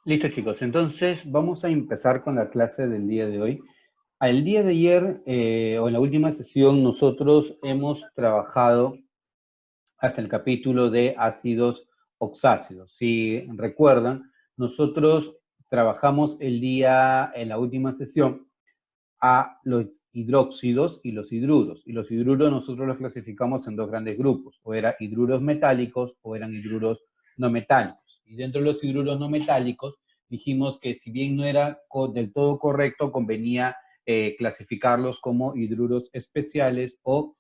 Listo, chicos. Entonces, vamos a empezar con la clase del día de hoy. El día de ayer, o en la última sesión, nosotros hemos trabajado hasta el capítulo de ácidos oxácidos. Si recuerdan, nosotros trabajamos en la última sesión, a los hidróxidos y los hidruros. Y los hidruros nosotros los clasificamos en dos grandes grupos, o eran hidruros metálicos o eran hidruros no metálicos. Y dentro de los hidruros no metálicos dijimos que si bien no era del todo correcto, convenía clasificarlos como hidruros especiales o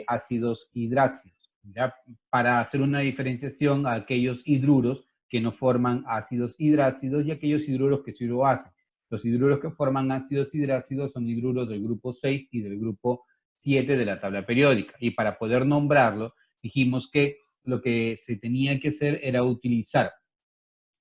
ácidos hidrácidos, ¿ya? Para hacer una diferenciación a aquellos hidruros que no forman ácidos hidrácidos y aquellos hidruros que sí lo hacen. Los hidruros que forman ácidos hidrácidos son hidruros del grupo 6 y del grupo 7 de la tabla periódica. Y para poder nombrarlo, dijimos que lo que se tenía que hacer era utilizar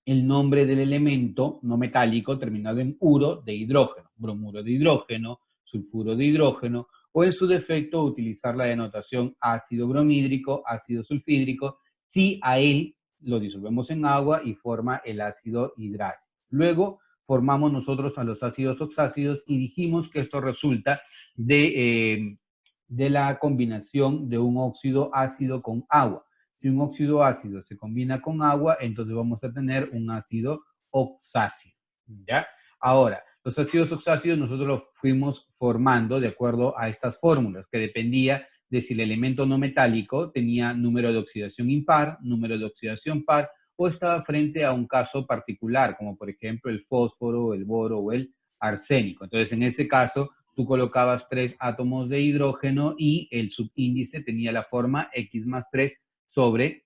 el nombre del elemento no metálico terminado en uro de hidrógeno, bromuro de hidrógeno, sulfuro de hidrógeno, o en su defecto utilizar la denotación ácido bromídrico, ácido sulfídrico, si a él lo disolvemos en agua y forma el ácido hidrácido. Luego formamos nosotros a los ácidos oxácidos y dijimos que esto resulta de la combinación de un óxido ácido con agua. Si un óxido ácido se combina con agua, entonces vamos a tener un ácido oxácido, ¿ya? Ahora, los ácidos oxácidos nosotros los fuimos formando de acuerdo a estas fórmulas, que dependía de si el elemento no metálico tenía número de oxidación impar, número de oxidación par, o estaba frente a un caso particular, como por ejemplo el fósforo, el boro o el arsénico. Entonces, en ese caso, tú colocabas 3 átomos de hidrógeno y el subíndice tenía la forma X más 3 sobre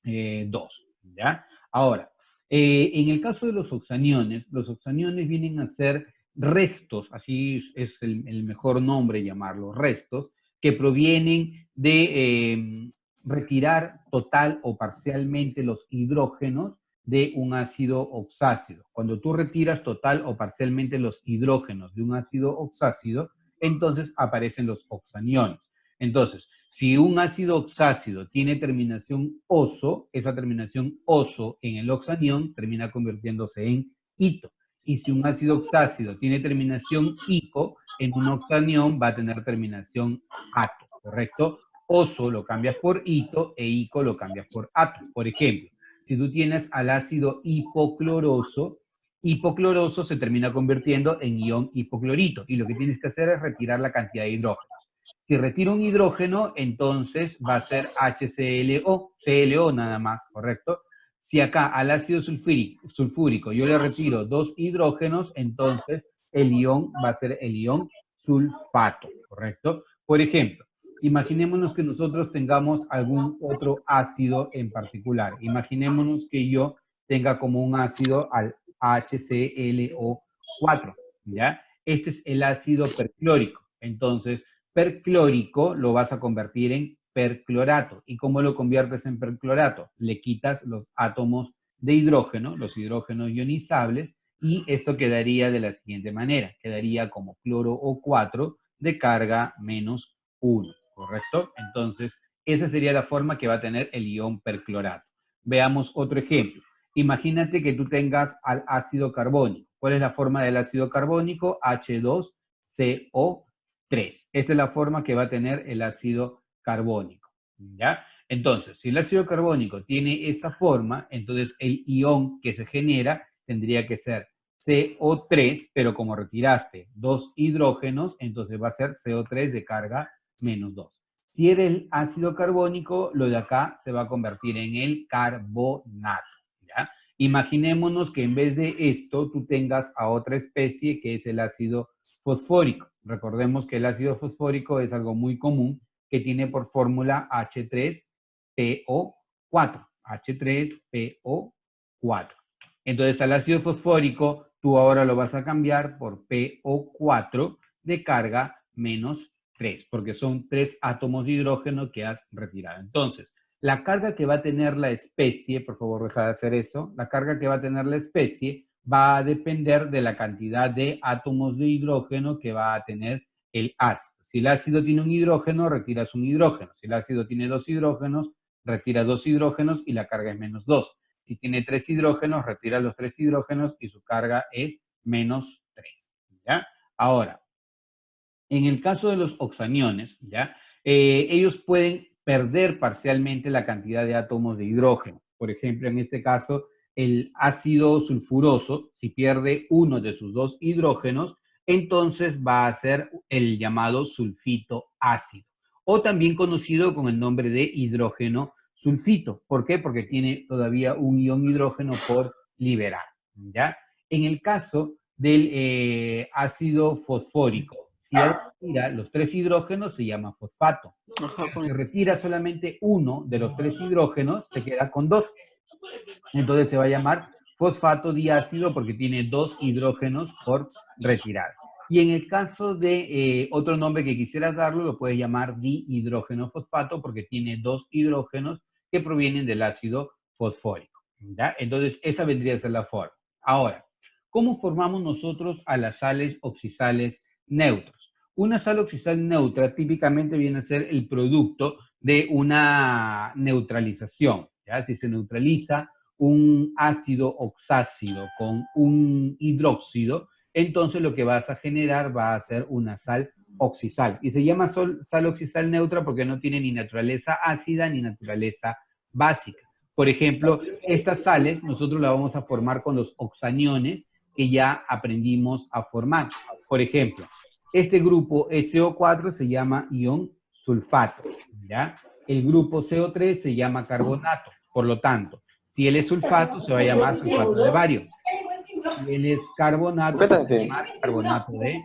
2, ¿ya? Ahora, en el caso de los oxaniones vienen a ser restos, así es el mejor nombre llamarlos, restos, que provienen de retirar total o parcialmente los hidrógenos de un ácido oxácido. Cuando tú retiras total o parcialmente los hidrógenos de un ácido oxácido, entonces aparecen los oxaniones. Entonces, si un ácido oxácido tiene terminación oso, esa terminación oso en el oxanión termina convirtiéndose en ito. Y si un ácido oxácido tiene terminación ico, en un oxanión va a tener terminación ato, ¿correcto? Oso lo cambias por ito e ico lo cambias por ato. Por ejemplo, si tú tienes al ácido hipocloroso, hipocloroso se termina convirtiendo en ion hipoclorito. Y lo que tienes que hacer es retirar la cantidad de hidrógeno. Si retiro un hidrógeno, entonces va a ser HClO, ClO nada más, ¿correcto? Si acá al ácido sulfúrico yo le retiro 2 hidrógenos, entonces el ion va a ser el ion sulfato, ¿correcto? Por ejemplo, imaginémonos que nosotros tengamos algún otro ácido en particular. Imaginémonos que yo tenga como un ácido al HClO4, ¿ya? Este es el ácido perclórico. Entonces, perclórico lo vas a convertir en perclorato. ¿Y cómo lo conviertes en perclorato? Le quitas los átomos de hidrógeno, los hidrógenos ionizables, y esto quedaría de la siguiente manera. Quedaría como cloro O4 de carga menos 1, ¿correcto? Entonces, esa sería la forma que va a tener el ion perclorato. Veamos otro ejemplo. Imagínate que tú tengas al ácido carbónico. ¿Cuál es la forma del ácido carbónico? H2CO3. Esta es la forma que va a tener el ácido carbónico, ¿ya? Entonces, si el ácido carbónico tiene esa forma, entonces el ion que se genera tendría que ser CO3, pero como retiraste 2 hidrógenos, entonces va a ser CO3 de carga menos 2. Si era el ácido carbónico, lo de acá se va a convertir en el carbonato, ¿ya? Imaginémonos que en vez de esto tú tengas a otra especie que es el ácido fosfórico. Recordemos que el ácido fosfórico es algo muy común que tiene por fórmula H3PO4. H3PO4. Entonces al ácido fosfórico tú ahora lo vas a cambiar por PO4 de carga menos 3, porque son 3 átomos de hidrógeno que has retirado. Entonces, la carga que va a tener la especie, por favor deja de hacer eso, la carga que va a tener la especie va a depender de la cantidad de átomos de hidrógeno que va a tener el ácido. Si el ácido tiene un hidrógeno, retiras un hidrógeno. Si el ácido tiene 2 hidrógenos, retira 2 hidrógenos y la carga es menos 2. Si tiene 3 hidrógenos, retira los 3 hidrógenos y su carga es menos 3, ¿ya? Ahora, en el caso de los oxaniones, ¿ya? Ellos pueden perder parcialmente la cantidad de átomos de hidrógeno. Por ejemplo, en este caso, el ácido sulfuroso, si pierde uno de sus 2 hidrógenos, entonces va a ser el llamado sulfito ácido, o también conocido con el nombre de hidrógeno sulfito. ¿Por qué? Porque tiene todavía un ion hidrógeno por liberar, ¿ya? En el caso del ácido fosfórico, si él retira los 3 hidrógenos, se llama fosfato. Pero si retira solamente uno de los 3 hidrógenos, se queda con 2. Entonces se va a llamar fosfato diácido porque tiene 2 hidrógenos por retirar. Y en el caso de otro nombre que quisieras darlo, lo puedes llamar dihidrógeno fosfato porque tiene 2 hidrógenos que provienen del ácido fosfórico, ¿ya? Entonces, esa vendría a ser la forma. Ahora, ¿cómo formamos nosotros a las sales oxidales neutros? Una sal oxidal neutra típicamente viene a ser el producto de una neutralización, ¿ya? Si se neutraliza un ácido oxácido con un hidróxido, entonces lo que vas a generar va a ser una sal oxidal. Y se llama sal oxidal neutra porque no tiene ni naturaleza ácida ni naturaleza básica. Por ejemplo, estas sales nosotros las vamos a formar con los oxaniones que ya aprendimos a formar. Por ejemplo, este grupo SO4 se llama ion sulfato, ¿ya? El grupo CO3 se llama carbonato. Por lo tanto, si él es sulfato, se va a llamar sulfato de bario. Si él es carbonato, se va a llamar carbonato de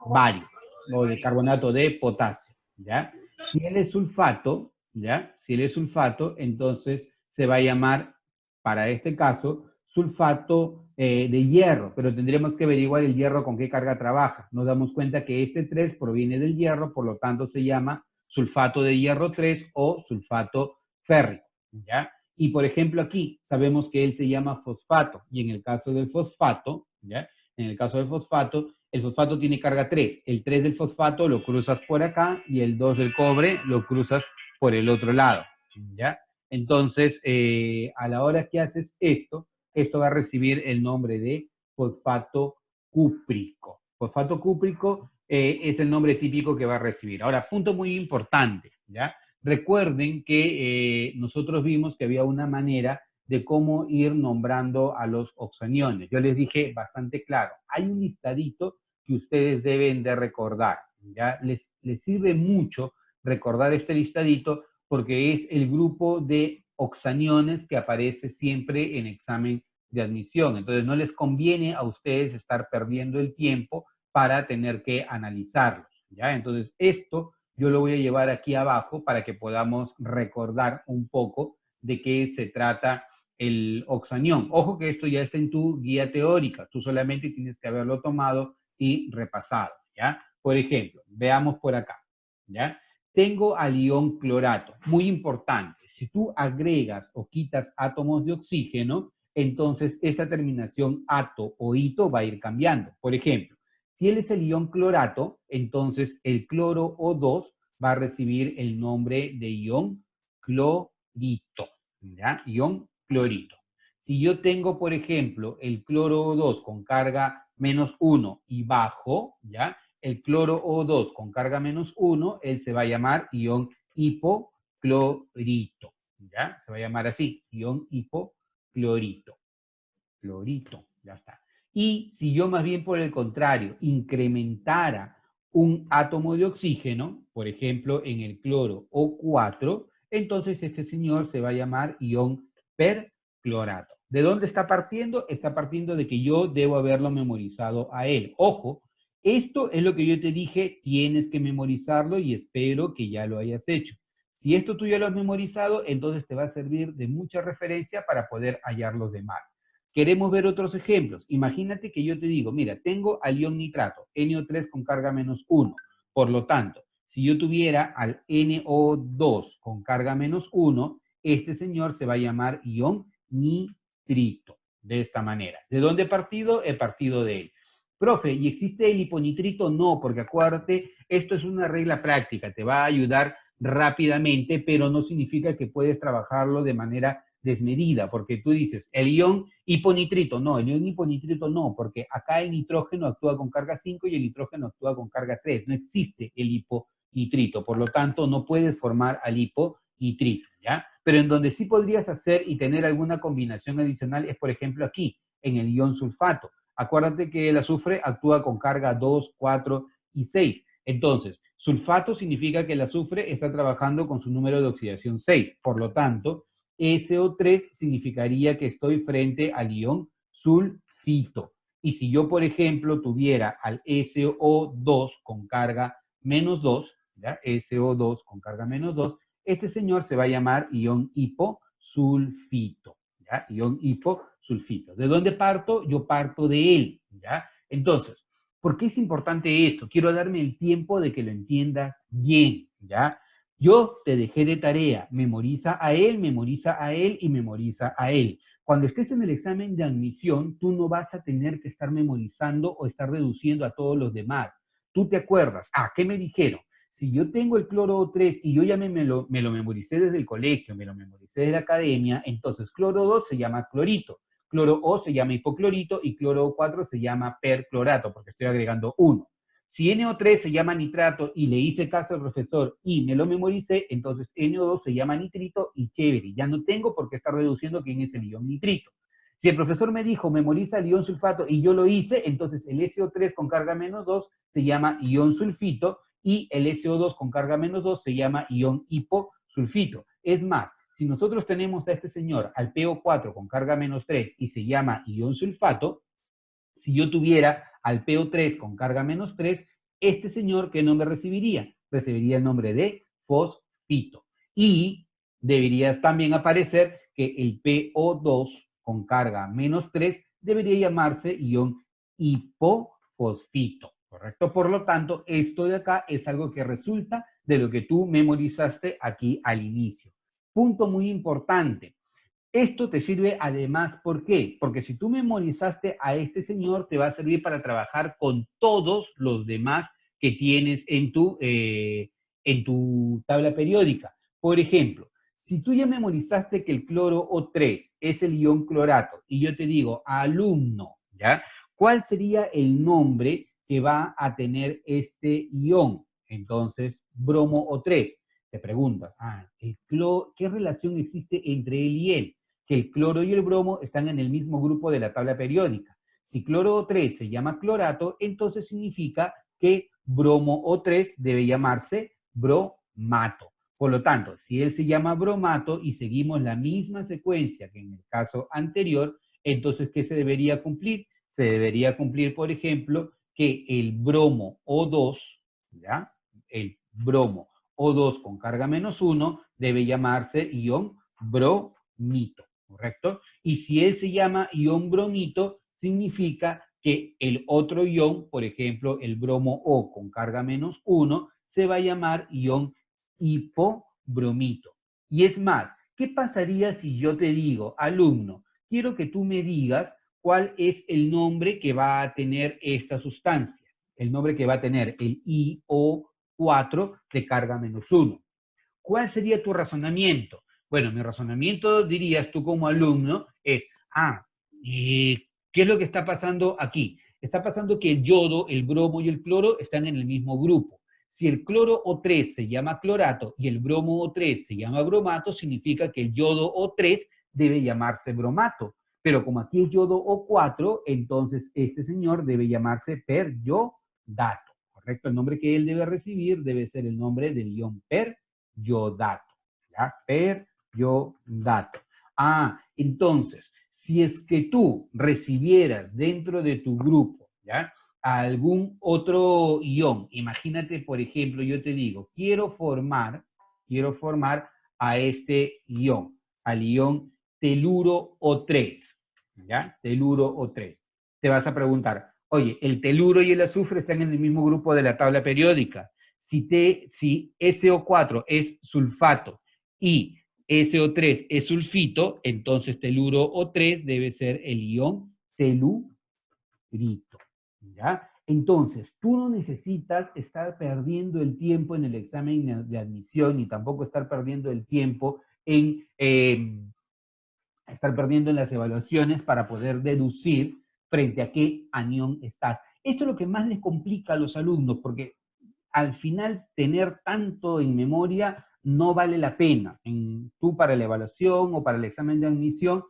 bario o de carbonato de potasio, ¿ya? Si él es sulfato, ¿ya? Si él es sulfato, entonces se va a llamar, para este caso, sulfato de hierro, pero tendremos que averiguar el hierro con qué carga trabaja. Nos damos cuenta que este 3 proviene del hierro, por lo tanto se llama sulfato de hierro 3 o sulfato férrico, ¿ya? Y por ejemplo aquí sabemos que él se llama fosfato, y en el caso del fosfato, ¿ya? En el caso del fosfato, el fosfato tiene carga 3. El 3 del fosfato lo cruzas por acá y el 2 del cobre lo cruzas por el otro lado, ¿ya? Entonces, a la hora que haces esto va a recibir el nombre de fosfato cúprico. Fosfato cúprico es el nombre típico que va a recibir. Ahora, punto muy importante, ¿ya? Recuerden que nosotros vimos que había una manera de cómo ir nombrando a los oxaniones. Yo les dije bastante claro, hay un listadito que ustedes deben de recordar, ¿ya? Les sirve mucho recordar este listadito porque es el grupo de oxaniones que aparece siempre en examen de admisión. Entonces, no les conviene a ustedes estar perdiendo el tiempo para tener que analizarlos, ¿ya? Entonces, esto yo lo voy a llevar aquí abajo para que podamos recordar un poco de qué se trata el oxanión. Ojo que esto ya está en tu guía teórica, tú solamente tienes que haberlo tomado y repasado, ¿ya? Por ejemplo, veamos por acá, ¿ya? Tengo al ion clorato, muy importante, si tú agregas o quitas átomos de oxígeno, entonces esta terminación ato o ito va a ir cambiando. Por ejemplo, si él es el ion clorato, entonces el cloro O2 va a recibir el nombre de ion clorito, ¿ya? Ion clorito. Si yo tengo, por ejemplo, el cloro O2 con carga -1 y bajo, ¿ya? El cloro O2 con carga -1, él se va a llamar ion hipoclorito, ¿ya? Se va a llamar así, ion hipoclorito. Clorito, ya está. Y si yo más bien por el contrario incrementara un átomo de oxígeno, por ejemplo en el cloro O4, entonces este señor se va a llamar ion perclorato. ¿De dónde está partiendo? Está partiendo de que yo debo haberlo memorizado a él. Ojo, esto es lo que yo te dije, tienes que memorizarlo y espero que ya lo hayas hecho. Si esto tú ya lo has memorizado, entonces te va a servir de mucha referencia para poder hallar los demás. Queremos ver otros ejemplos. Imagínate que yo te digo, mira, tengo al ion nitrato, NO3 con carga -1. Por lo tanto, si yo tuviera al NO2 con carga -1, este señor se va a llamar ion nitrito. De esta manera. ¿De dónde he partido? He partido de él. Profe, ¿y existe el hiponitrito? No, porque acuérdate, esto es una regla práctica, te va a ayudar rápidamente, pero no significa que puedes trabajarlo de manera desmedida, porque tú dices, el ion hiponitrito, no, el ion hiponitrito no, porque acá el nitrógeno actúa con carga 5 y el nitrógeno actúa con carga 3, no existe el hiponitrito, por lo tanto no puedes formar al hiponitrito, ¿ya? Pero en donde sí podrías hacer y tener alguna combinación adicional es, por ejemplo, aquí, en el ion sulfato. Acuérdate que el azufre actúa con carga 2, 4 y 6. Entonces, sulfato significa que el azufre está trabajando con su número de oxidación 6. Por lo tanto, SO3 significaría que estoy frente al ion sulfito. Y si yo, por ejemplo, tuviera al SO2 con carga menos 2, ¿ya? SO2 con carga menos 2, este señor se va a llamar ion hiposulfito, ¿ya? Ion hiposulfito. ¿De dónde parto? Yo parto de él, ¿ya? Entonces, ¿por qué es importante esto? Quiero darme el tiempo de que lo entiendas bien, ¿ya? Yo te dejé de tarea, memoriza a él y memoriza a él. Cuando estés en el examen de admisión, tú no vas a tener que estar memorizando o estar reduciendo a todos los demás. Tú te acuerdas, ¿qué me dijeron? Si yo tengo el cloro 3 y yo ya me lo memoricé desde el colegio, me lo memoricé de la academia, entonces cloro 2 se llama clorito, cloro O se llama hipoclorito y cloro 4 se llama perclorato, porque estoy agregando 1. Si NO3 se llama nitrato y le hice caso al profesor y me lo memoricé, entonces NO2 se llama nitrito y chévere. Ya no tengo por qué estar reduciendo quién es el ion nitrito. Si el profesor me dijo memoriza el ion sulfato y yo lo hice, entonces el SO3 con carga menos 2 se llama ion sulfito y el SO2 con carga menos 2 se llama ion hiposulfito. Es más, si nosotros tenemos a este señor, al PO4 con carga menos 3 y se llama ion sulfato, si yo tuviera al PO3 con carga menos 3, este señor, ¿qué nombre recibiría? Recibiría el nombre de fosfito. Y debería también aparecer que el PO2 con carga menos 3 debería llamarse ion hipofosfito, ¿correcto? Por lo tanto, esto de acá es algo que resulta de lo que tú memorizaste aquí al inicio. Punto muy importante. Esto te sirve además, ¿por qué? Porque si tú memorizaste a este señor, te va a servir para trabajar con todos los demás que tienes en tu tabla periódica. Por ejemplo, si tú ya memorizaste que el cloro O3 es el ion clorato y yo te digo, alumno, ¿ya? ¿Cuál sería el nombre que va a tener este ion? Entonces, bromo O3. Te preguntas, ¿qué relación existe entre él y él? Que el cloro y el bromo están en el mismo grupo de la tabla periódica. Si cloro O3 se llama clorato, entonces significa que bromo O3 debe llamarse bromato. Por lo tanto, si él se llama bromato y seguimos la misma secuencia que en el caso anterior, entonces, ¿qué se debería cumplir? Se debería cumplir, por ejemplo, que el bromo O2, ¿ya? El bromo O2 con carga menos 1 debe llamarse ion bromito. ¿Correcto? Y si él se llama ion bromito, significa que el otro ion, por ejemplo, el bromo O con carga menos 1, se va a llamar ion hipobromito. Y es más, ¿qué pasaría si yo te digo, alumno, quiero que tú me digas cuál es el nombre que va a tener esta sustancia? El nombre que va a tener el IO4 de carga menos 1. ¿Cuál sería tu razonamiento? Bueno, mi razonamiento, dirías tú como alumno, es, ¿qué es lo que está pasando aquí? Está pasando que el yodo, el bromo y el cloro están en el mismo grupo. Si el cloro O3 se llama clorato y el bromo O3 se llama bromato, significa que el yodo O3 debe llamarse bromato. Pero como aquí es yodo O4, entonces este señor debe llamarse peryodato. ¿Correcto? El nombre que él debe recibir debe ser el nombre del ion peryodato. ¿Ya? Peryodato. Entonces, si es que tú recibieras dentro de tu grupo, ¿ya? Algún otro ion, imagínate, por ejemplo, yo te digo, quiero formar a este ion, al ion teluro O3, ¿ya? Teluro O3. Te vas a preguntar, oye, el teluro y el azufre están en el mismo grupo de la tabla periódica. Si SO4 es sulfato y SO3 es sulfito, entonces teluro O3 debe ser el ion telurito, ¿ya? Entonces, tú no necesitas estar perdiendo el tiempo en el examen de admisión, ni tampoco estar perdiendo el tiempo en estar perdiendo en las evaluaciones para poder deducir frente a qué anión estás. Esto es lo que más les complica a los alumnos, porque al final tener tanto en memoria no vale la pena. Tú para la evaluación o para el examen de admisión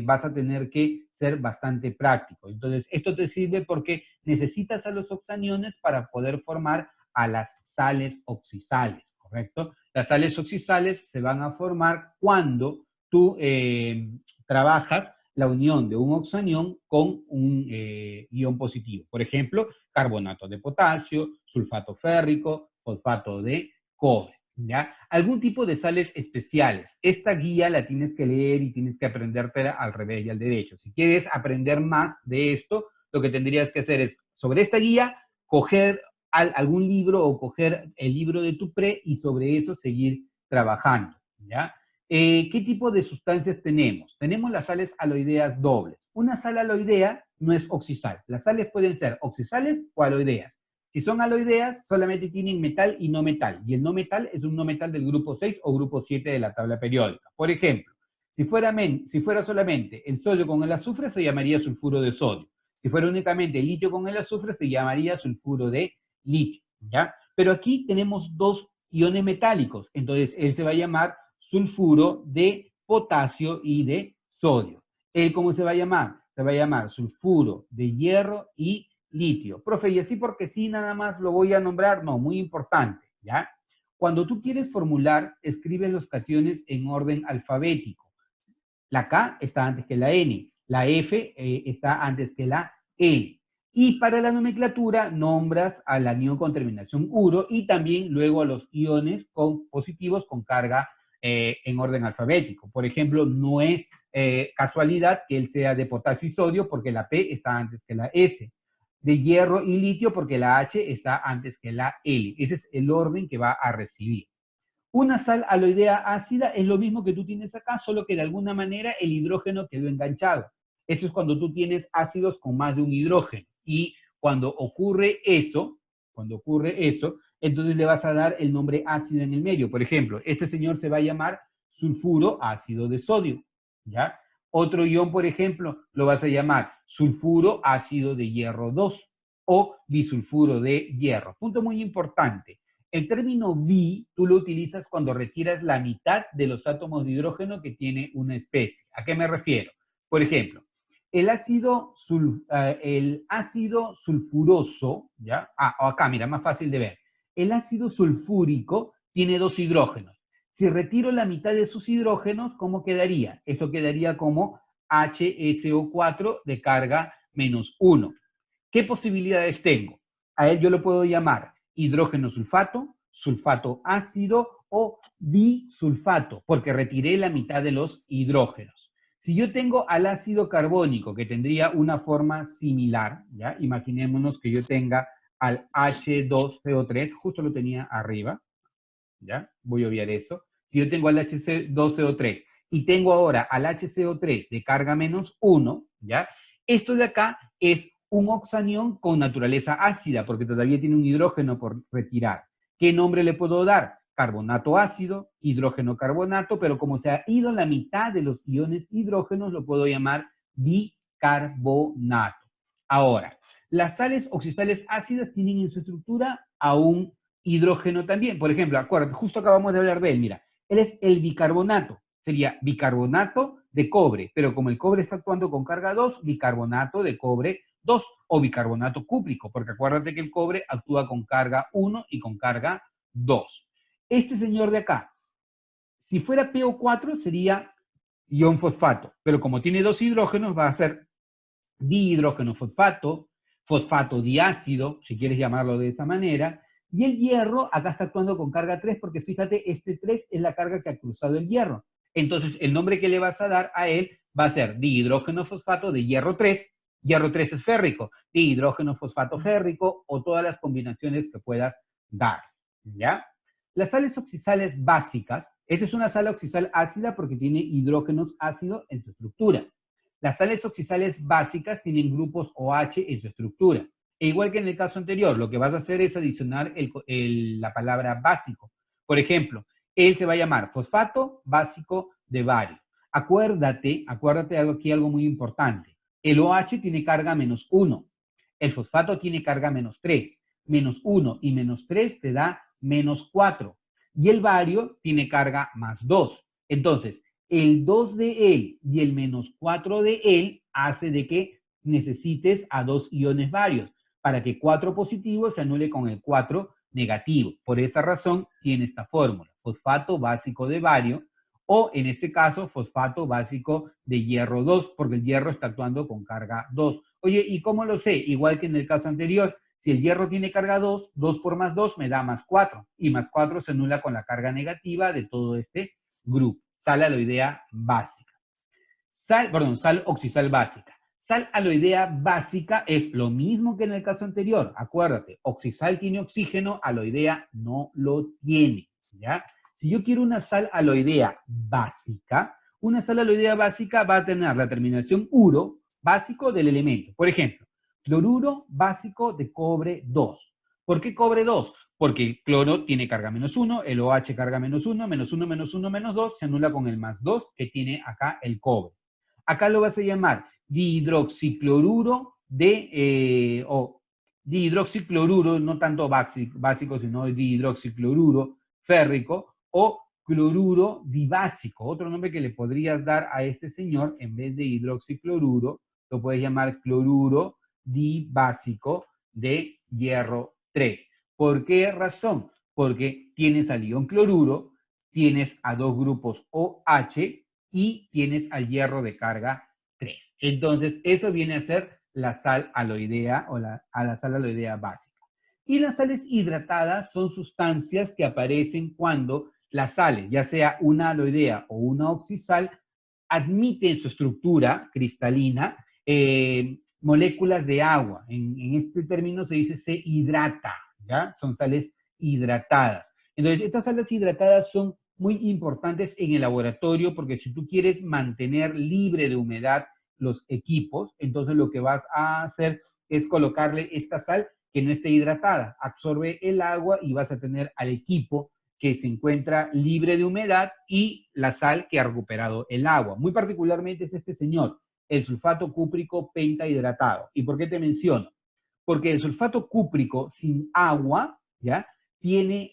vas a tener que ser bastante práctico. Entonces, esto te sirve porque necesitas a los oxaniones para poder formar a las sales oxisales, ¿correcto? Las sales oxisales se van a formar cuando tú trabajas la unión de un oxanión con un ion positivo. Por ejemplo, carbonato de potasio, sulfato férrico, fosfato de cobre, ¿ya? Algún tipo de sales especiales. Esta guía la tienes que leer y tienes que aprendértela al revés y al derecho. Si quieres aprender más de esto, lo que tendrías que hacer es, sobre esta guía, coger algún libro o coger el libro de tu pre y sobre eso seguir trabajando, ¿ya? ¿Qué tipo de sustancias tenemos? Tenemos las sales aloideas dobles. Una sal aloidea no es oxisal. Las sales pueden ser oxisales o aloideas. Si son aloideas, solamente tienen metal y no metal. Y el no metal es un no metal del grupo 6 o grupo 7 de la tabla periódica. Por ejemplo, si fuera solamente el sodio con el azufre, se llamaría sulfuro de sodio. Si fuera únicamente el litio con el azufre, se llamaría sulfuro de litio, ¿ya? Pero aquí tenemos dos iones metálicos. Entonces, él se va a llamar sulfuro de potasio y de sodio. ¿Él cómo se va a llamar? Se va a llamar sulfuro de hierro y litio. Profe, y así porque sí nada más lo voy a nombrar, no, muy importante, ¿ya? Cuando tú quieres formular, escribes los cationes en orden alfabético. La K está antes que la N, la F está antes que la L. Y para la nomenclatura nombras al anión con terminación uro y también luego a los iones positivos con carga en orden alfabético. Por ejemplo, no es casualidad que él sea de potasio y sodio porque la P está antes que la S. De hierro y litio porque la H está antes que la L. Ese es el orden que va a recibir. Una sal aloidea ácida es lo mismo que tú tienes acá, solo que de alguna manera el hidrógeno quedó enganchado. Esto es cuando tú tienes ácidos con más de un hidrógeno. Y cuando ocurre eso, entonces le vas a dar el nombre ácido en el medio. Por ejemplo, este señor se va a llamar sulfuro ácido de sodio, ¿ya? Otro ion, por ejemplo, lo vas a llamar sulfuro ácido de hierro 2 o bisulfuro de hierro. Punto muy importante. El término bi tú lo utilizas cuando retiras la mitad de los átomos de hidrógeno que tiene una especie. ¿A qué me refiero? Por ejemplo, el ácido sulfuroso, ¿ya? Acá, mira, más fácil de ver. El ácido sulfúrico tiene dos hidrógenos. Si retiro la mitad de sus hidrógenos, ¿cómo quedaría? Esto quedaría como HSO4 de carga -1. ¿Qué posibilidades tengo? A él yo lo puedo llamar hidrógeno sulfato, sulfato ácido o bisulfato, porque retiré la mitad de los hidrógenos. Si yo tengo al ácido carbónico, que tendría una forma similar, ¿ya? Imaginémonos que yo tenga al H2CO3, justo lo tenía arriba, ¿ya? Voy a obviar eso. Si yo tengo al H2CO3 y tengo ahora al HCO3 de carga -1, ¿ya? Esto de acá es un oxanión con naturaleza ácida, porque todavía tiene un hidrógeno por retirar. ¿Qué nombre le puedo dar? Carbonato ácido, hidrógeno carbonato, pero como se ha ido la mitad de los iones hidrógenos, lo puedo llamar bicarbonato. Ahora, las sales oxisales ácidas tienen en su estructura a un hidrógeno también. Por ejemplo, acuérdate, justo acabamos de hablar de él, mira, él es el bicarbonato. Sería bicarbonato de cobre, pero como el cobre está actuando con carga 2, bicarbonato de cobre 2 o bicarbonato cúprico, porque acuérdate que el cobre actúa con carga 1 y con carga 2. Este señor de acá, si fuera PO4 sería ion fosfato, pero como tiene dos hidrógenos va a ser dihidrógeno fosfato, fosfato diácido, si quieres llamarlo de esa manera, y el hierro acá está actuando con carga 3 porque fíjate, este 3 es la carga que ha cruzado el hierro. Entonces, el nombre que le vas a dar a él va a ser dihidrógeno fosfato de hierro 3 es férrico, dihidrógeno fosfato férrico o todas las combinaciones que puedas dar, ¿ya? Las sales oxisales básicas, esta es una sal oxisal ácida porque tiene hidrógenos ácidos en su estructura. Las sales oxisales básicas tienen grupos OH en su estructura. E igual que en el caso anterior, lo que vas a hacer es adicionar la palabra básico. Por ejemplo, él se va a llamar fosfato básico de bario. Acuérdate algo muy importante. El OH tiene carga -1. El fosfato tiene carga -3. -1 y -3 te da -4. Y el bario tiene carga +2. Entonces, el 2 de él y el -4 de él hace de que necesites a 2 iones barios para que 4 positivo se anule con el 4 negativo. Por esa razón tiene esta fórmula, fosfato básico de bario, o en este caso fosfato básico de hierro 2, porque el hierro está actuando con carga 2. Oye, ¿y cómo lo sé? Igual que en el caso anterior, si el hierro tiene carga 2, 2 por +2 me da +4, y +4 se anula con la carga negativa de todo este grupo. Sal aloidea básica. Sal oxisal básica. Sal aloidea básica es lo mismo que en el caso anterior. Acuérdate, oxisal tiene oxígeno, aloidea no lo tiene, ¿ya? Si yo quiero una sal aloidea básica, una sal aloidea básica va a tener la terminación uro básico del elemento. Por ejemplo, cloruro básico de cobre 2. ¿Por qué cobre 2? Porque el cloro tiene carga -1, el OH carga -1, -1, -1, -2, se anula con el +2 que tiene acá el cobre. Acá lo vas a llamar dihidroxicloruro o dihidroxicloruro, no tanto básico, sino dihidroxicloruro férrico, o cloruro dibásico. Otro nombre que le podrías dar a este señor, en vez de hidroxicloruro, lo puedes llamar cloruro dibásico de hierro 3. ¿Por qué razón? Porque tienes al ion cloruro, tienes a dos grupos OH, y tienes al hierro de carga 3. Entonces, eso viene a ser la sal aloidea o la sal aloidea básica. Y las sales hidratadas son sustancias que aparecen cuando las sales, ya sea una aloidea o una oxisal, admiten su estructura cristalina moléculas de agua. En este término se dice se hidrata, ¿ya? Son sales hidratadas. Entonces, estas sales hidratadas son muy importantes en el laboratorio porque si tú quieres mantener libre de humedad los equipos, entonces lo que vas a hacer es colocarle esta sal que no esté hidratada, absorbe el agua y vas a tener al equipo que se encuentra libre de humedad y la sal que ha recuperado el agua. Muy particularmente es este señor, el sulfato cúprico pentahidratado. ¿Y por qué te menciono? Porque el sulfato cúprico sin agua, ¿ya? Tiene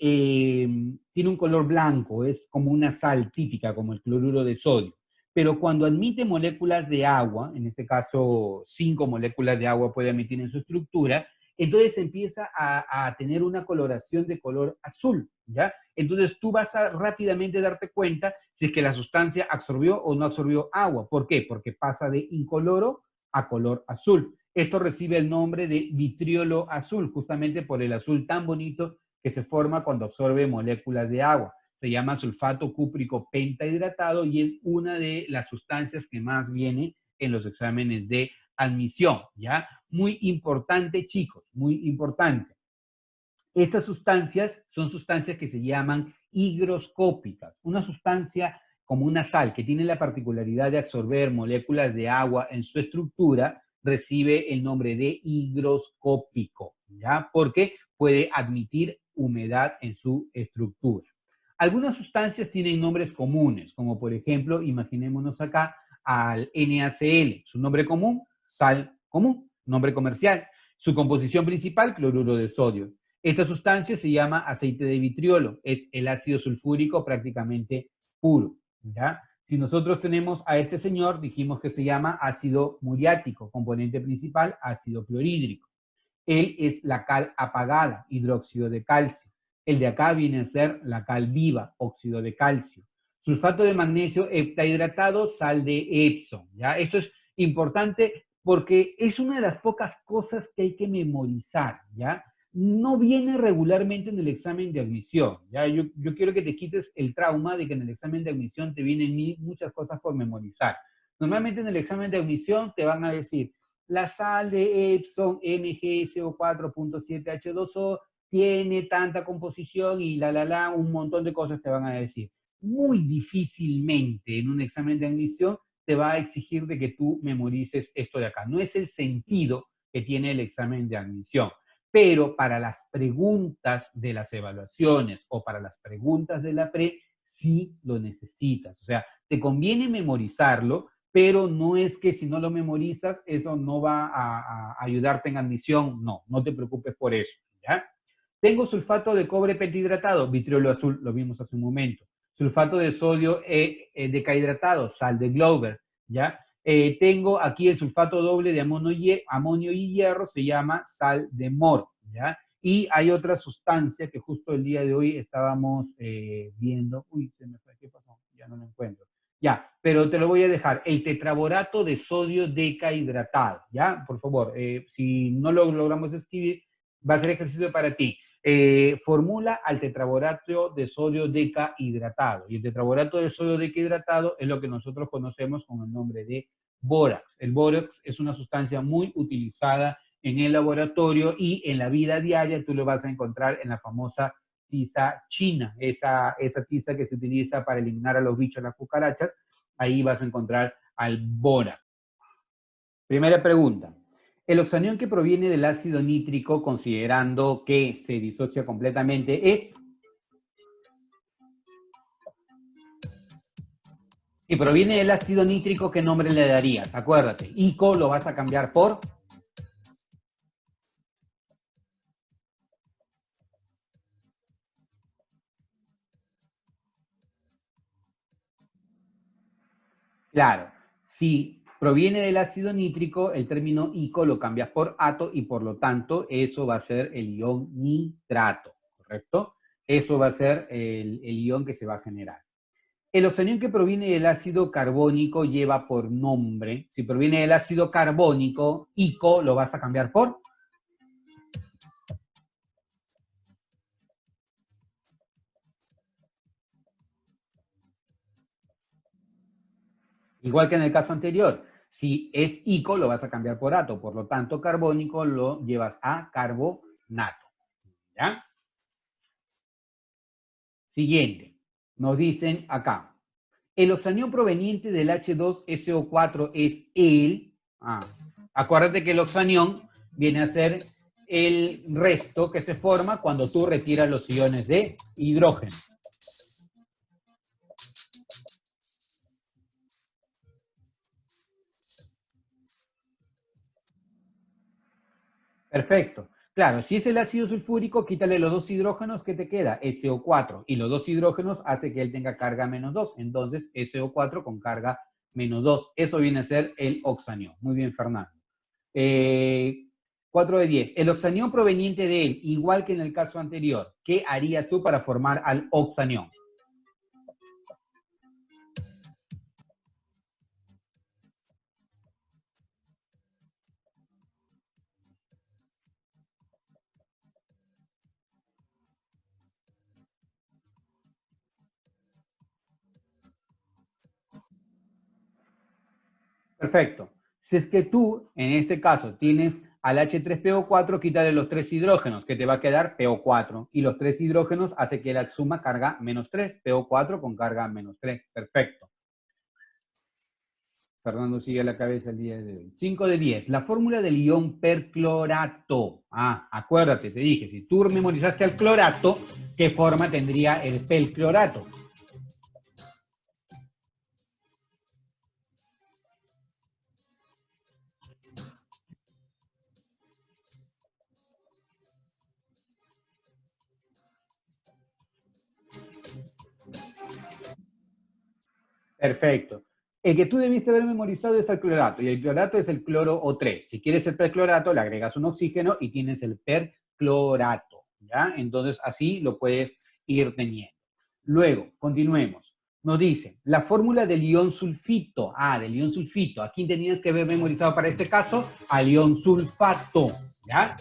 un color blanco, es como una sal típica, como el cloruro de sodio. Pero cuando admite moléculas de agua, en este caso 5 moléculas de agua puede emitir en su estructura, entonces empieza a tener una coloración de color azul, ¿ya? Entonces tú vas a rápidamente darte cuenta si es que la sustancia absorbió o no absorbió agua. ¿Por qué? Porque pasa de incoloro a color azul. Esto recibe el nombre de vitriolo azul, justamente por el azul tan bonito que se forma cuando absorbe moléculas de agua. Se llama sulfato cúprico pentahidratado y es una de las sustancias que más viene en los exámenes de admisión, ¿ya? Muy importante, chicos, muy importante. Estas sustancias son sustancias que se llaman higroscópicas. Una sustancia como una sal que tiene la particularidad de absorber moléculas de agua en su estructura recibe el nombre de higroscópico, ¿ya? Porque puede admitir humedad en su estructura. Algunas sustancias tienen nombres comunes, como por ejemplo, imaginémonos acá al NaCl, su nombre común, sal común, nombre comercial. Su composición principal, cloruro de sodio. Esta sustancia se llama aceite de vitriolo, es el ácido sulfúrico prácticamente puro, ¿ya? Si nosotros tenemos a este señor, dijimos que se llama ácido muriático, componente principal, ácido clorhídrico. Él es la cal apagada, hidróxido de calcio. El de acá viene a ser la cal viva, óxido de calcio. Sulfato de magnesio heptahidratado, sal de Epsom, ¿ya? Esto es importante porque es una de las pocas cosas que hay que memorizar, ¿ya? No viene regularmente en el examen de admisión, ¿ya? Yo quiero que te quites el trauma de que en el examen de admisión te vienen muchas cosas por memorizar. Normalmente en el examen de admisión te van a decir, la sal de Epsom MgSO4.7H2O tiene tanta composición y un montón de cosas te van a decir. Muy difícilmente en un examen de admisión te va a exigir de que tú memorices esto de acá. No es el sentido que tiene el examen de admisión. Pero para las preguntas de las evaluaciones o para las preguntas de la pre, sí lo necesitas. O sea, te conviene memorizarlo, pero no es que si no lo memorizas, eso no va a ayudarte en admisión. No, no te preocupes por eso, ¿ya? Tengo sulfato de cobre petahidratado, vitriolo azul, lo vimos hace un momento. Sulfato de sodio decahidratado, sal de Glauber, ¿ya? Tengo aquí el sulfato doble de amonio y hierro, se llama sal de Mor, ¿ya? Y hay otra sustancia que justo el día de hoy estábamos viendo. Uy, se me fue, ¿qué pasó? Ya no lo encuentro. Ya, pero te lo voy a dejar. El tetraborato de sodio decahidratado, ¿ya? Por favor, si no lo logramos escribir, va a ser ejercicio para ti. Formula al tetraborato de sodio decahidratado. Y el tetraborato de sodio decahidratado es lo que nosotros conocemos con el nombre de bórax. El bórax es una sustancia muy utilizada en el laboratorio y en la vida diaria tú lo vas a encontrar en la famosa tiza china, esa tiza que se utiliza para eliminar a los bichos, las cucarachas. Ahí vas a encontrar al bórax. Primera pregunta. El oxanión que proviene del ácido nítrico, considerando que se disocia completamente, es... Si proviene del ácido nítrico, ¿qué nombre le darías? Acuérdate, ICO lo vas a cambiar por... Claro, si proviene del ácido nítrico, el término ICO lo cambias por ato y por lo tanto eso va a ser el ion nitrato, ¿correcto? Eso va a ser el ion que se va a generar. El oxanión que proviene del ácido carbónico lleva por nombre, si proviene del ácido carbónico, ICO lo vas a cambiar por... Igual que en el caso anterior, si es ICO lo vas a cambiar por ato, por lo tanto carbónico lo llevas a carbonato, ¿ya? Siguiente, nos dicen acá, el oxanión proveniente del H2SO4 es acuérdate que el oxanión viene a ser el resto que se forma cuando tú retiras los iones de hidrógeno. Perfecto. Claro, si es el ácido sulfúrico, quítale los dos hidrógenos que te queda, SO4, y los dos hidrógenos hace que él tenga carga -2, entonces SO4 con carga -2. Eso viene a ser el oxanión. Muy bien, Fernando. 4 de 10. El oxanión proveniente de él, igual que en el caso anterior, ¿qué harías tú para formar al oxanión? Perfecto. Si es que tú, en este caso, tienes al H3PO4, quítale los tres hidrógenos, que te va a quedar PO4. Y los tres hidrógenos hace que la suma carga -3, PO4 con carga -3. Perfecto. Fernando sigue a la cabeza el día de hoy. 5 de 10. La fórmula del ion perclorato. Acuérdate, te dije, si tú memorizaste al clorato, ¿qué forma tendría el perclorato? Perfecto. El que tú debiste haber memorizado es el clorato, y el clorato es el cloro O3. Si quieres el perclorato, le agregas un oxígeno y tienes el perclorato, ¿ya? Entonces, así lo puedes ir teniendo. Luego, continuemos. Nos dice, la fórmula del ion sulfito. Del ion sulfito. ¿A quién tenías que haber memorizado para este caso? Al ion sulfato, ¿ya?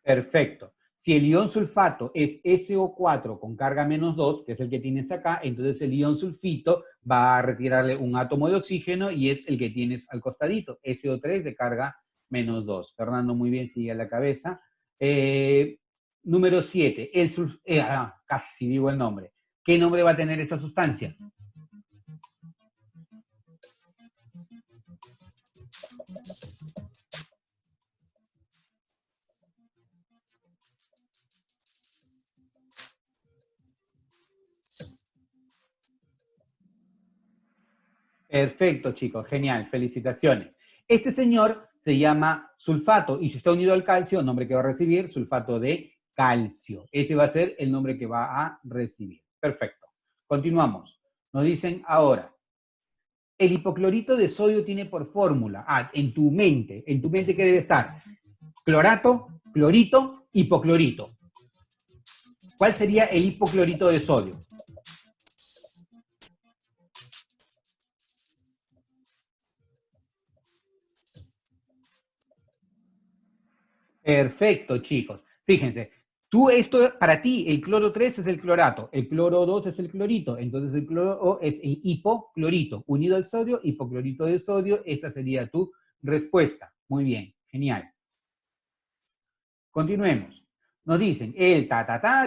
Perfecto. Si el ion sulfato es SO4 con carga -2, que es el que tienes acá, entonces el ion sulfito va a retirarle un átomo de oxígeno y es el que tienes al costadito, SO3 de carga -2. Fernando, muy bien, sigue a la cabeza. Número 7, casi digo el nombre. ¿Qué nombre va a tener esa sustancia? Perfecto, chicos, genial, felicitaciones. Este señor se llama sulfato y si está unido al calcio, el nombre que va a recibir, sulfato de calcio. Ese va a ser el nombre que va a recibir. Perfecto. Continuamos. Nos dicen ahora, el hipoclorito de sodio tiene por fórmula, en tu mente ¿qué debe estar? Clorato, clorito, hipoclorito. ¿Cuál sería el hipoclorito de sodio? Perfecto, chicos. Fíjense, para ti, el cloro 3 es el clorato, el cloro 2 es el clorito, entonces el cloro O es el hipoclorito, unido al sodio, hipoclorito de sodio, esta sería tu respuesta. Muy bien, genial. Continuemos. Nos dicen, el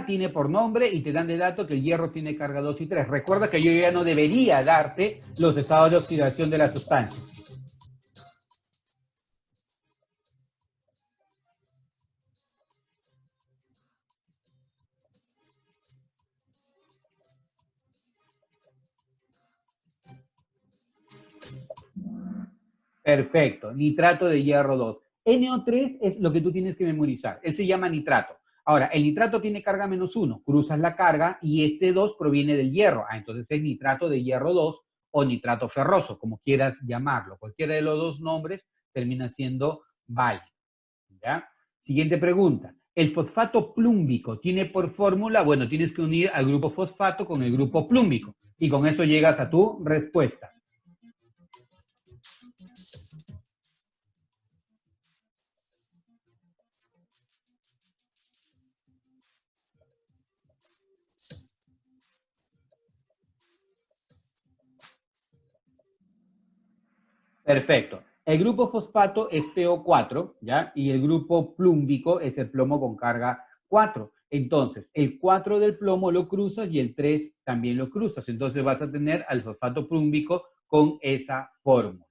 tiene por nombre y te dan de dato que el hierro tiene carga 2 y 3. Recuerda que yo ya no debería darte los estados de oxidación de la sustancia. Perfecto, nitrato de hierro 2. NO3 es lo que tú tienes que memorizar. Él se llama nitrato. Ahora, el nitrato tiene carga -1. Cruzas la carga y este 2 proviene del hierro. Entonces es nitrato de hierro 2 o nitrato ferroso, como quieras llamarlo. Cualquiera de los dos nombres termina siendo válido. ¿Ya? Siguiente pregunta. ¿El fosfato plúmbico tiene por fórmula? Bueno, tienes que unir al grupo fosfato con el grupo plúmbico. Y con eso llegas a tu respuesta. Perfecto. El grupo fosfato es PO4, ¿ya? Y el grupo plúmbico es el plomo con carga 4. Entonces, el 4 del plomo lo cruzas y el 3 también lo cruzas. Entonces vas a tener al fosfato plúmbico con esa fórmula.